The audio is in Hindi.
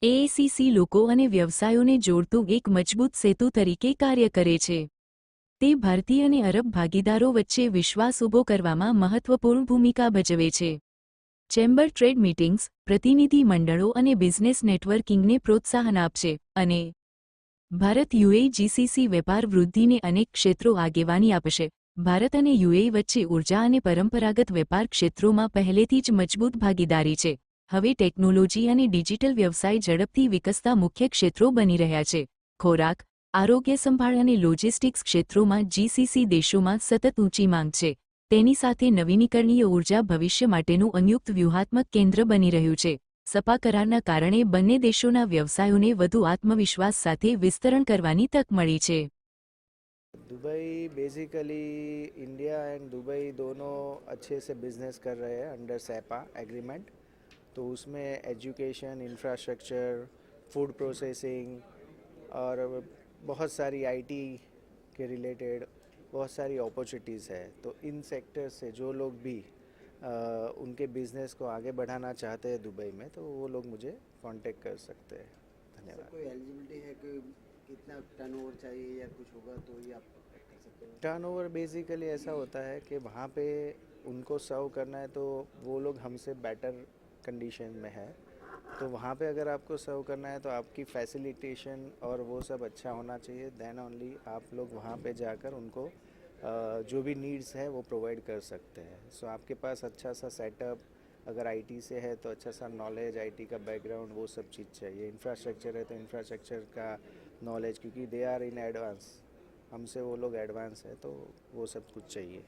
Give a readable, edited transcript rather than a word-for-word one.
એઆઈસીસી લોકો અને વ્યવસાયોને જોડતું એક મજબૂત સેતુ તરીકે કાર્ય કરે છે. તે ભારતીય અને અરબ ભાગીદારો વચ્ચે વિશ્વાસ ઊભો કરવામાં મહત્વપૂર્ણ ભૂમિકા ભજવે છે. ચેમ્બર ટ્રેડ મીટિંગ્સ, પ્રતિનિધિ મંડળો અને બિઝનેસ નેટવર્કિંગને પ્રોત્સાહન આપશે, અને ભારત યુએઈ જીસીસી વેપાર વૃદ્ધિને અનેક ક્ષેત્રો આગેવાની આપશે. ભારત અને યુએઈ વચ્ચે ઊર્જા અને પરંપરાગત વેપાર ક્ષેત્રોમાં પહેલેથી જ મજબૂત ભાગીદારી છે. હવે ટેકનોલોજી અને ડિજિટલ વ્યવસાય ઝડપથી વિકસતા મુખ્ય ક્ષેત્રો બની રહ્યા છે. ખોરાક, આરોગ્ય સંભાળ અને લોજિસ્ટિક્સ ક્ષેત્રોમાં જીસીસી દેશોમાં સતત ઊંચી માંગ છે. તેની સાથે નવીનીકરણીય ઊર્જા ભવિષ્ય માટેનું સંયુક્ત વ્યૂહાત્મક કેન્દ્ર બની રહ્યું છે. સપા કરારના કારણે બંને દેશોના વ્યવસાયોને વધુ આત્મવિશ્વાસ સાથે વિસ્તરણ કરવાની તક મળી છે. Dubai basically India and Dubai दोनों अच्छे से बिजनेस कर रहे हैं अंडर सैपा एग्रीमेंट. तो उसमें एजुकेशन, इंफ्रास्ट्रक्चर, फूड प्रोसेसिंग और बहुत सारी आईटी के रिलेटेड बहुत सारी अपॉर्चुनिटीज़ है. तो इन सेक्टर से जो लोग भी उनके बिजनेस को आगे बढ़ाना चाहते हैं दुबई में, तो वो लोग मुझे कांटेक्ट कर सकते हैं. धन्यवाद. कोई एलिजिबिलिटी है कि कितना टर्नओवर चाहिए या कुछ होगा तो ये आप कर सकते हो? टर्नओवर बेसिकली ऐसा होता है कि वहाँ पे उनको सर्व करना है तो वो लोग हमसे बेटर कंडीशन में है. तो वहाँ पे अगर आपको सर्व करना है तो आपकी फैसिलिटेशन और वो सब अच्छा होना चाहिए. देन ओनली आप लोग वहाँ पे जाकर उनको जो भी नीड्स है वो प्रोवाइड कर सकते हैं. सो आपके पास अच्छा सा सेटअप, अगर आईटी से है तो अच्छा सा नॉलेज, आईटी का बैकग्राउंड, वो सब चीज़ चाहिए. इंफ्रास्ट्रक्चर है तो इंफ्रास्ट्रक्चर का नॉलेज, क्योंकि दे आर इन एडवांस, हमसे वो लोग एडवांस है, तो वो सब कुछ चाहिए.